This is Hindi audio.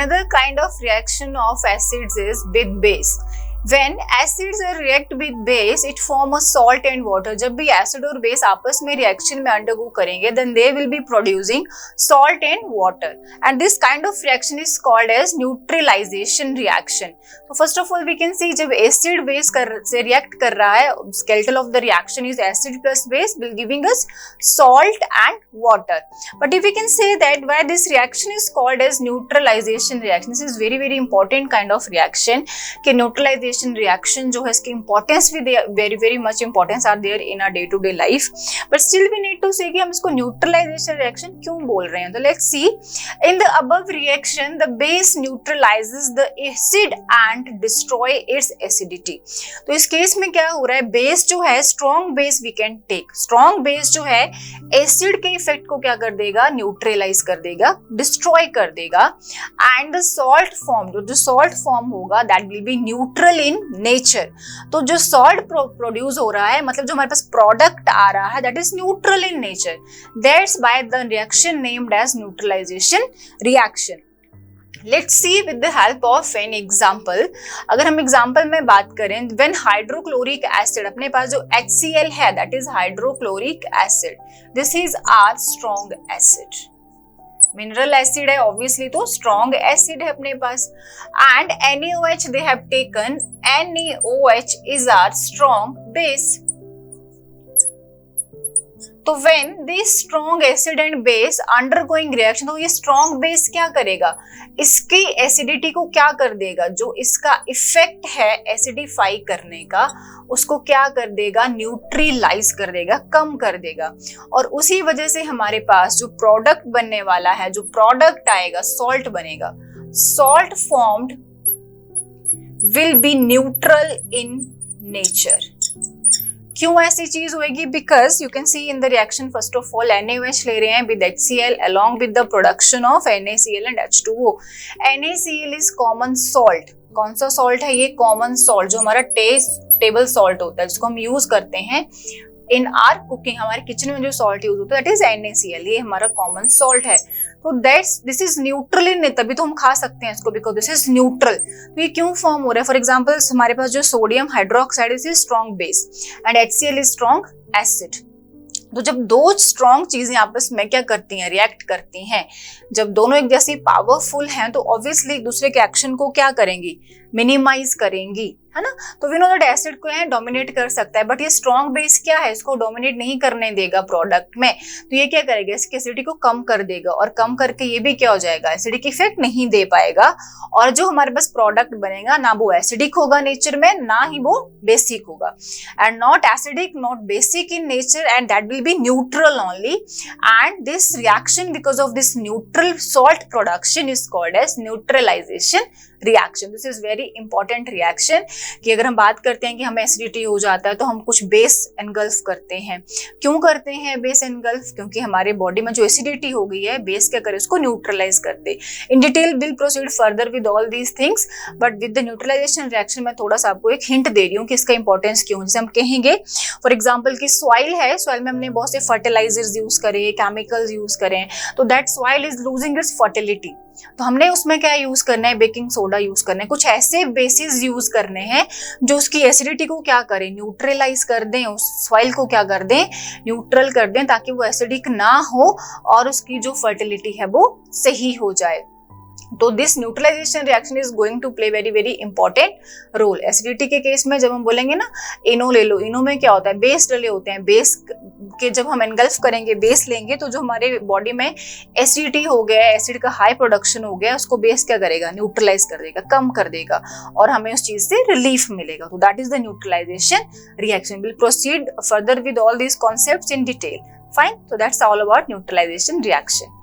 another kind of reaction of acids is with base. When acids react with base, it form a salt and water. जब भी acid और base आपस में reaction में undergo करेंगे, then they will be producing salt and water. And this kind of reaction is called as neutralization reaction. So first of all, we can see जब acid base से react कर रहा है, skeletal of the reaction is acid plus base, will giving us salt and water. But if we can say that why this reaction is called as neutralization reaction, this is very very important kind of reaction. कि neutralization reaction जो है इसकी importance भी very much importance are there in our day to day life, but still we need to say कि हम इसको neutralization reaction क्यों बोल रहे हैं. तो let's see, in the above reaction the base neutralizes the acid and destroy its acidity. तो इस केस में क्या हो रहा है, बेस जो है strong base we can take, strong base जो है एसिड के इफेक्ट को क्या कर देगा, न्यूट्रलाइज कर देगा, डिस्ट्रॉय कर देगा. एंड द सॉल्ट फॉर्म, जो सॉल्ट फॉर्म होगा that will be neutral in nature. तो जो सॉल्ट प्रोड्यूस हो रहा है, मतलब जो हमारे पास प्रोडक्ट आ रहा है, that is neutral in nature. That's by the reaction named as neutralisation reaction. Let's see with the help of an example. अगर हम एग्जाम्पल में बात करें, when हाइड्रोक्लोरिक एसिड, अपने पास जो HCl है that is hydrochloric acid, this is our strong acid. Mineral acid है ऑब्वियसली, तो स्ट्रॉन्ग एसिड है अपने पास. And NaOH they have taken, NaOH is our strong base. तो when this strong acid and base undergoing reaction, तो ये strong base क्या करेगा, इसकी एसिडिटी को क्या कर देगा, जो इसका इफेक्ट है एसिडिफाई करने का, उसको क्या कर देगा, न्यूट्रलाइज कर देगा, कम कर देगा. और उसी वजह से हमारे पास जो प्रोडक्ट बनने वाला है, जो प्रोडक्ट आएगा, सॉल्ट बनेगा. Salt formed will be neutral in nature. क्यों ऐसी चीज होगी, because you can see in the reaction first of all NaOH ले रहे हैं with HCl along with the production of NaCl and H2O. NaCl is common salt. कौन सा सॉल्ट है ये, कॉमन सॉल्ट, जो हमारा टेबल सॉल्ट होता है, जिसको हम यूज करते हैं इन आर कुकिंग. हमारे किचन में जो सॉल्ट यूज होता है दैट इज NaCl. ये हमारा कॉमन सॉल्ट है. तो दिस इज न्यूट्रल इन, तभी तो हम खा सकते हैं इसको, बिकॉज दिस इज न्यूट्रल. तो ये क्यों फॉर्म हो रहा है, फॉर एग्जाम्पल हमारे पास जो sodium hydroxide is strong base and HCl is strong acid. तो जब दो स्ट्रॉन्ग चीजें आपस में क्या करती हैं, रिएक्ट करती हैं, जब दोनों एक जैसी पावरफुल हैं, तो ऑब्वियसली एक दूसरे के एक्शन को क्या करेंगी, मिनिमाइज करेंगी, है ना. तो वी नो दैट एसिड को है डोमिनेट कर सकता है, बट ये स्ट्रॉन्ग बेस क्या है, इसको डोमिनेट नहीं करने देगा प्रोडक्ट में. तो ये क्या करेगा, इसकी एसिडिटी को कम कर देगा, और कम करके ये भी क्या हो जाएगा, एसिडिक इफेक्ट नहीं दे पाएगा. और जो हमारे पास प्रोडक्ट बनेगा ना वो एसिडिक होगा नेचर में, ना ही वो बेसिक होगा. And not acidic, not basic in nature, and that will be neutral only. And this reaction, because of this neutral salt production, is called as neutralisation reaction. This is very important reaction. कि अगर हम बात करते हैं कि हमें एसिडिटी हो जाता है, तो हम कुछ बेस एनगल्फ करते हैं. क्यों करते हैं बेस एनगल्फ, क्योंकि हमारे बॉडी में जो एसिडिटी हो गई है, बेस क्या करे, उसको न्यूट्रलाइज कर दे. In detail will proceed further with all these things, but with the neutralisation reaction में थोड़ा सा आपको एक हिंट दे रही हूँ कि इसका इंपॉर्टेंस क्यों. जैसे हम कहेंगे फॉर एग्जाम्पल कि सॉइल है, सॉइल में हमने बहुत से फर्टिलाइजर्स यूज करे, केमिकल्स यूज करें, तो that soil is losing its fertility. तो हमने उसमें क्या यूज करना है, बेकिंग सोडा यूज करना है, कुछ ऐसे बेसिस यूज करने हैं जो उसकी एसिडिटी को क्या करें, न्यूट्रलाइज कर दें, उस सॉइल को क्या कर दें, न्यूट्रल कर दें, ताकि वो एसिडिक ना हो और उसकी जो फर्टिलिटी है वो सही हो जाए. तो this neutralisation reaction is going to play very very important role. Acidity के केस में जब हम बोलेंगे ना, इनो ले लो, इनो में क्या होता है, बेस डले होते हैं. बेस के जब हम एनगल्फ करेंगे, बेस लेंगे, तो जो हमारे बॉडी में एसिडिटी हो गया, एसिड का हाई प्रोडक्शन हो गया, उसको बेस क्या करेगा, न्यूट्रलाइज कर देगा, कम कर देगा, और हमें उस चीज से रिलीफ मिलेगा. तो that is the neutralisation reaction. Will proceed further with all these concepts in detail. Fine. So that's all about neutralization reaction.